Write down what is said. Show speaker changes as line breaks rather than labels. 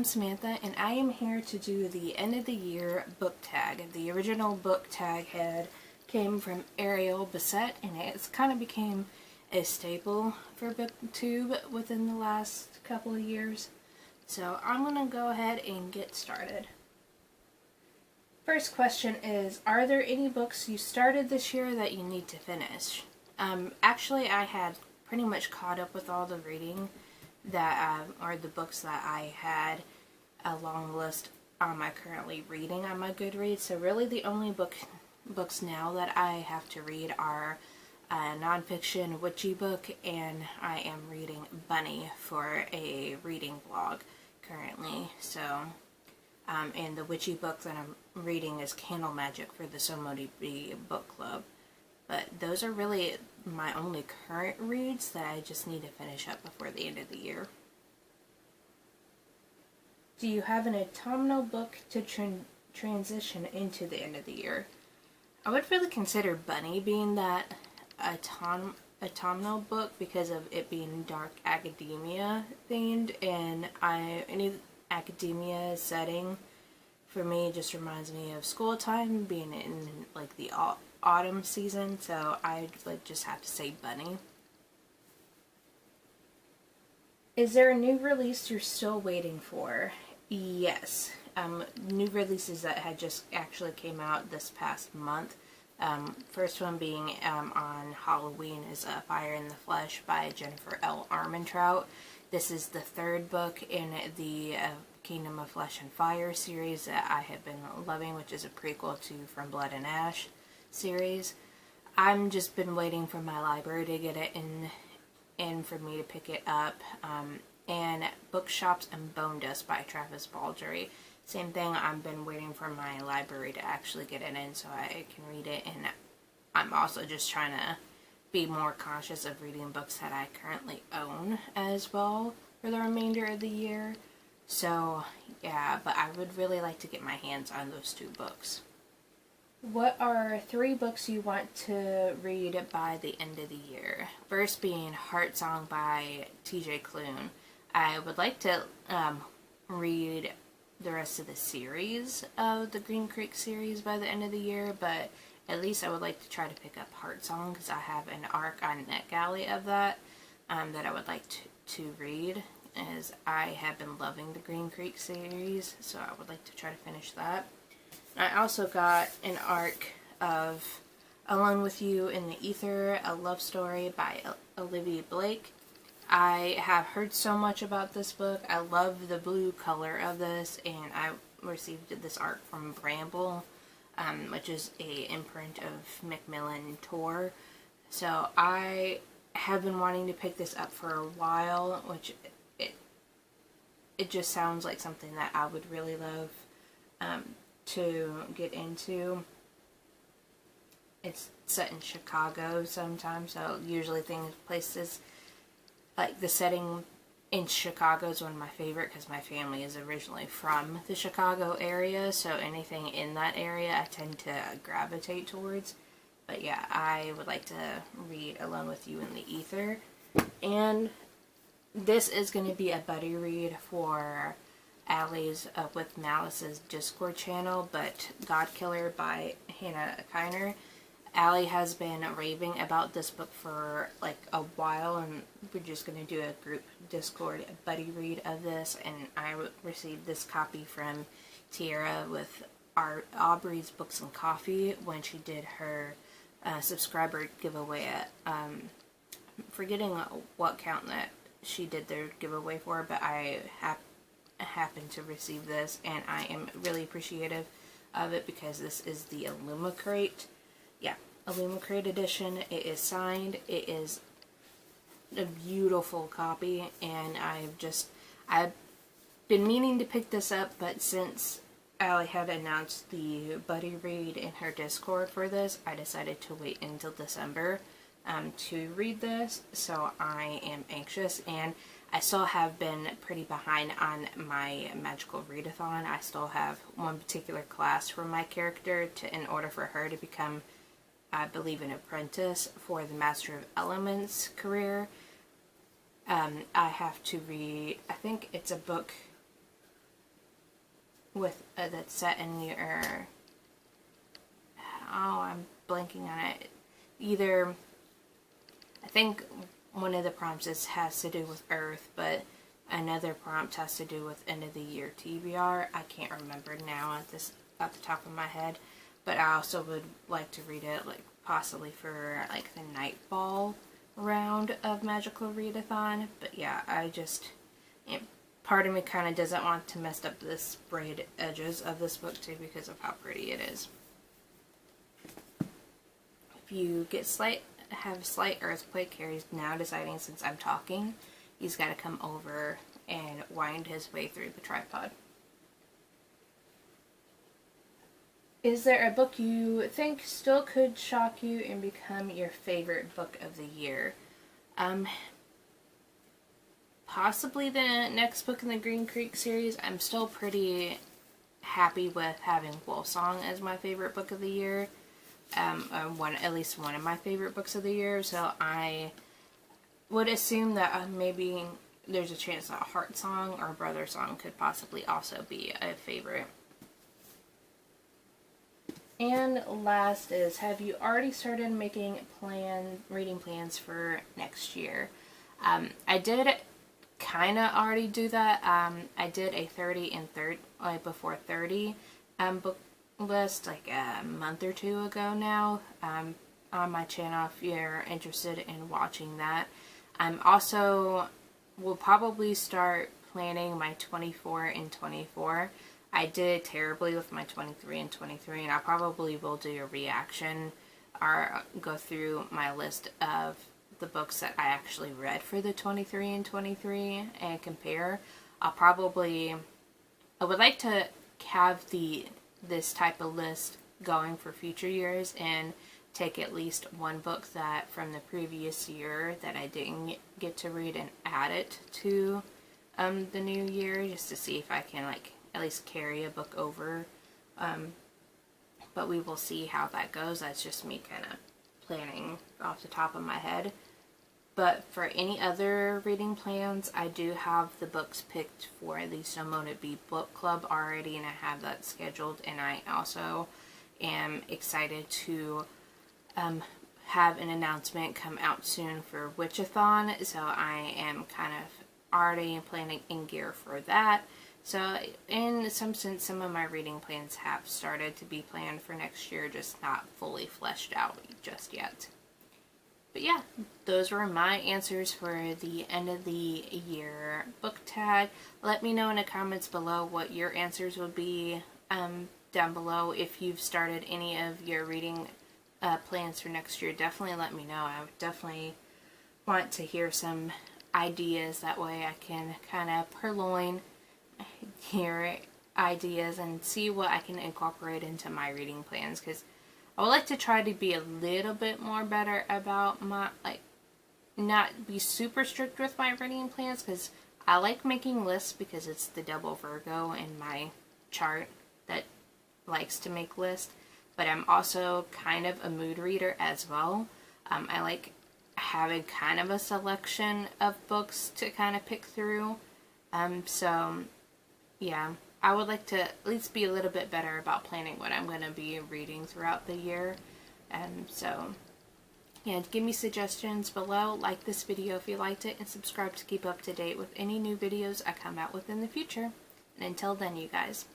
Samantha, and I am here to do the end of the year book tag. The original book tag came from Ariel Bissett, and it's kind of became a staple for BookTube within the last couple of years. So I'm going to go ahead and get started. First question is, are there any books you started this year that you need to finish? Actually, I had pretty much caught up with all the reading that or the books that I had a long list my currently reading on my Goodreads. So really the only books now that I have to read are a nonfiction witchy book, and I am reading Bunny for a reading blog currently. So and the witchy book that I'm reading is Candle Magic for the Somodi book club. But those are really my only current reads that I just need to finish up before the end of the year. Do you have an autumnal book to transition into the end of the year? I would really consider Bunny being that autumnal book because of it being dark academia themed, and any academia setting for me just reminds me of school time, being in like the autumn season, so I would just have to say Bunny. Is there a new release you're still waiting for? Yes. New releases that had just actually came out this past month. First one being on Halloween is Fire in the Flesh by Jennifer L. Armentrout. This is the third book in the Kingdom of Flesh and Fire series that I have been loving, which is a prequel to From Blood and Ash series. I'm just been waiting for my library to get it in for me to pick it up. And Bookshops and Bone Dust by Travis Baldree. Same thing, I've been waiting for my library to actually get it in so I can read it, and I'm also just trying to be more conscious of reading books that I currently own as well for the remainder of the year. So yeah, but I would really like to get my hands on those two books. What are 3 books you want to read by the end of the year? First being Heart Song by TJ Klune. I would like to read the rest of the series of the Green Creek series by the end of the year, but at least I would like to try to pick up Heart Song because I have an arc on NetGalley of that that I would like to read, as I have been loving the Green Creek series, so I would like to try to finish that. I also got an arc of Alone with You in the Ether, a love story by Olivia Blake. I have heard so much about this book. I love the blue color of this, and I received this arc from Bramble, which is a imprint of Macmillan Tor. So I have been wanting to pick this up for a while, which it just sounds like something that I would really love to get into. It's set in Chicago sometimes, so usually places like the setting in Chicago is one of my favorite because my family is originally from the Chicago area, so anything in that area I tend to gravitate towards. But yeah, I would like to read Alone with You in the Ether. And this is going to be a buddy read for Allie's with Malice's Discord channel, but Godkiller by Hannah Kiner. Allie has been raving about this book for like a while, and we're just going to do a group Discord buddy read of this, and I received this copy from Tiara with Aubrey's Books and Coffee when she did her subscriber giveaway at, forgetting what count that she did their giveaway for, but I happened to receive this, and I am really appreciative of it because this is the Illumicrate. Yeah, Illumicrate edition. It is signed. It is a beautiful copy, and I've been meaning to pick this up, but since Allie had announced the buddy read in her Discord for this, I decided to wait until December to read this, so I am anxious, and I still have been pretty behind on my magical readathon. I still have one particular class for my character in order for her to become, I believe, an apprentice for the Master of Elements career. I have to read, I think it's a book with that's set in your, oh, I'm blanking on it. Either, I think one of the prompts has to do with Earth, but another prompt has to do with end of the year TBR. I can't remember now at the top of my head, but I also would like to read it, like possibly for like the Nightfall round of Magical Readathon. But yeah, part of me kind of doesn't want to mess up the sprayed edges of this book too because of how pretty it is. If you have slight earthquake, Harry's now deciding, since I'm talking, he's got to come over and wind his way through the tripod. Is there a book you think still could shock you and become your favorite book of the year? Possibly the next book in the Green Creek series. I'm still pretty happy with having Wolfsong as my favorite book of the year. At least one of my favorite books of the year. So I would assume that maybe there's a chance that Heart Song or Brother Song could possibly also be a favorite. And last is, have you already started making reading plans for next year? I did kind of already do that. I did a 30 and 30 before 30 book list like a month or two ago now on my channel if you're interested in watching that. I'm also will probably start planning my 24 and 24. I did terribly with my 23 and 23, and I probably will do a reaction or go through my list of the books that I actually read for the 23 and 23 and compare. I would like to have this type of list going for future years and take at least one book that from the previous year that I didn't get to read and add it to the new year, just to see if I can like at least carry a book over. But we will see how that goes. That's just me kind of planning off the top of my head. But for any other reading plans, I do have the books picked for the So Mote It Be book club already, and I have that scheduled. And I also am excited to have an announcement come out soon for Witchathon, so I am kind of already planning in gear for that. So in some sense, some of my reading plans have started to be planned for next year, just not fully fleshed out just yet. But yeah, those were my answers for the end of the year book tag. Let me know in the comments below what your answers would be down below. If you've started any of your reading plans for next year, definitely let me know. I would definitely want to hear some ideas. That way I can kind of purloin your ideas and see what I can incorporate into my reading plans, because I would like to try to be a little bit more better about my, not be super strict with my reading plans, because I like making lists because it's the double Virgo in my chart that likes to make lists, but I'm also kind of a mood reader as well. I like having kind of a selection of books to kind of pick through. So yeah, I would like to at least be a little bit better about planning what I'm going to be reading throughout the year. So yeah, give me suggestions below. Like this video if you liked it, and subscribe to keep up to date with any new videos I come out with in the future. And until then, you guys.